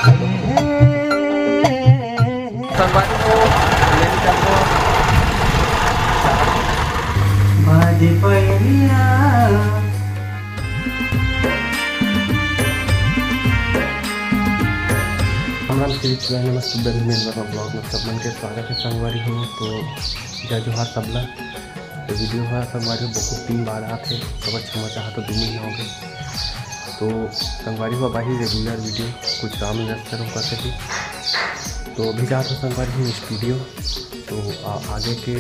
संगवारी को लेने चलते नमस्ते मेरा ब्लॉग में सब मन के स्वागत है। संगवारी हूँ तो जय जोहार तबला तो वीडियो है संगवारी बहुत दिन बाद आते खबर क्षमा चाह तो 2 महीना हो गए तो संगवारी हुआ बाही रेगुलर वीडियो कुछ काम व्यस्त करूँ करते थे तो अभी जा रहा संगवारी हूँ स्टूडियो तो आगे के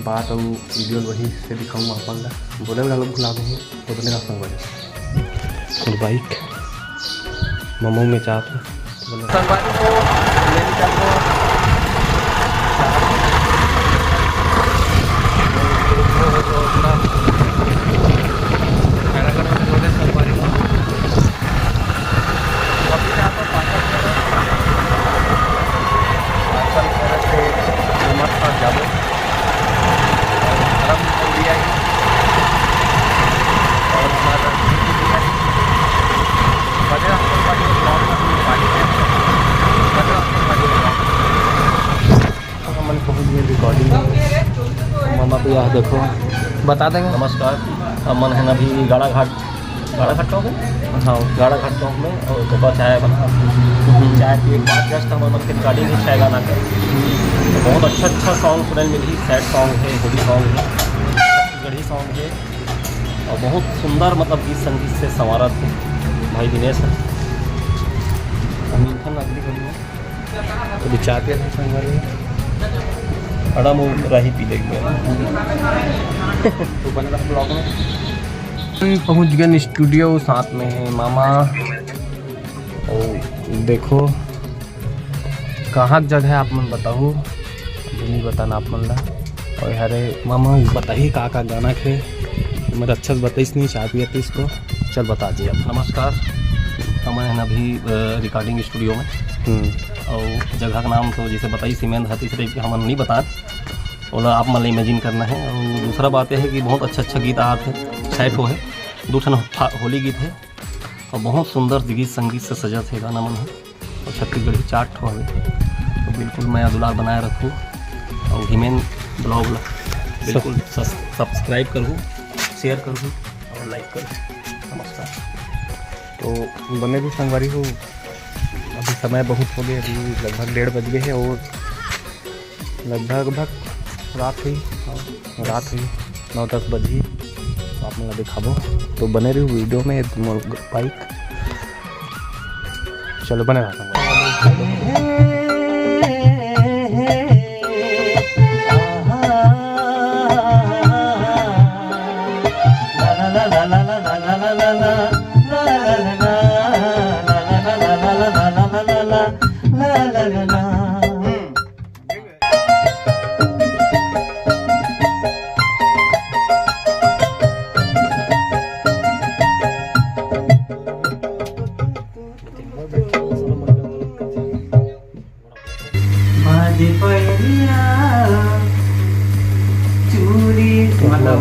बात और वीडियो वहीं से दिखाऊँगा अपन ला बोले वाला लोग भुला दूँगी तो बनेगा संगवारी और बाइक ममो में चाहते हैं संगवारी को लेने चलते रिकॉर्डिंग मामा को यहाँ देखो बता देंगे। नमस्कार, अमन है अभी गाड़ा घाट चौक है। हाँ गाड़ा घाट चौक में और तो चाय बना चाय की एक बात जस्ट हम की रिकॉर्डिंग है चाय गाना का तो बहुत अच्छा सॉन्ग सुनने मिली। सैड सॉन्ग है, होली सॉन्ग है, छत्तीसगढ़ी सॉन्ग है और बहुत सुंदर मतलब गीत संगीत से संवारा थे भाई दिनेश है। अमीन अगली घड़ी में तो चाहते थे संगवारी बड़ा मुँह रही पी लेंगे तो बन रहा ब्लॉग में पहुंच गए स्टूडियो साथ में है मामा और देखो कहाँ जगह है आप मन बताओ नहीं बताना आप मन ला और अरे मामा बताइए कहाँ गाना खे मेरा अच्छा से बताइस नहीं चाह पिया इसको चल बता दिए आप। नमस्कार, हम हैं अभी रिकॉर्डिंग स्टूडियो में और जगह का नाम तो जैसे बताइए सीमेंट है तीसरे हम नहीं बता बोला आप मतलब इमेजिन करना है। और दूसरा बात यह है कि बहुत अच्छा गीत आते हैं सैड हो है 2 ठन होली गीत है और बहुत सुंदर गीत संगीत से सजा थे गाना मन है और छत्तीसगढ़ी 4 ठो है तो बिल्कुल मैं दुलार बनाए रखूँ और हिमेन ब्लॉग बिल्कुल सब्सक्राइब करूँ, शेयर करूँ और लाइक करूँ। नमस्कार। तो बने भी संगवारी हो अभी समय बहुत हो गया, अभी लगभग 1:30 बज गए हैं और लगभग रात हुई 9-10 बजे तो आप लोग दिखाबो तो बने रही वीडियो में बाइक चलो बने रहा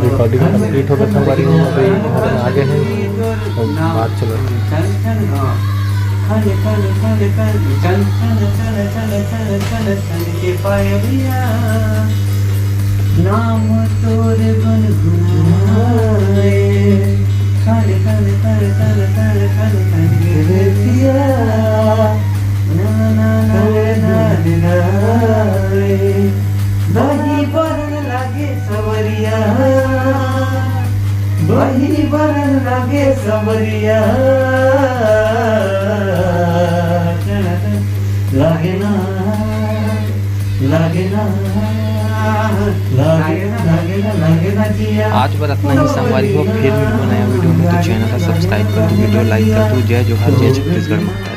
रिकॉर्डिंग कंप्लीट होकर संगवारी हो गई आगे है और बात चल रही नाम तोर गुनगुनाए खाले खाले खाले खाले खाले खाले खाले पिया ना ना ना ना बही बरन लागे सवरिया बही बरन लागे सवरिया लागे ना लागे ना लागे ना जिया। आज पर इतना ही संगवारी हो, फिर वीडियो नया वीडियो में तो चैनल का सब्सक्राइब कर दो, वीडियो लाइक कर दो। जय जोहार, जय छत्तीसगढ़ माता।